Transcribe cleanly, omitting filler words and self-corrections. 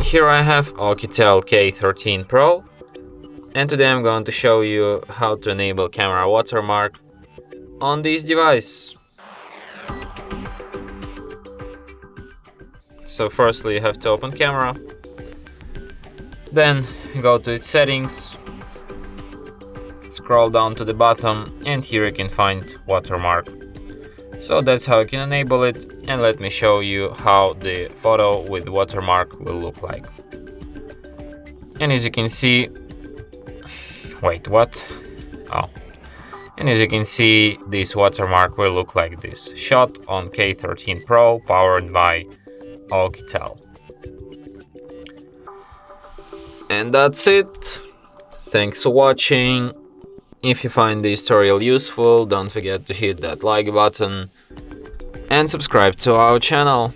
Here I have OUKITEL K13 Pro, and today I'm going to show you how to enable camera watermark on this device. So firstly you have to open camera, then go to its settings, scroll down to the bottom, and here you can find watermark. So that's how you can enable it, and let me show you how the photo with watermark will look like. And as you can see, and as you can see, this watermark will look like this, shot on K13 Pro, powered by OUKITEL. And that's it. Thanks for watching. If you find this tutorial useful, don't forget to hit that like button and subscribe to our channel.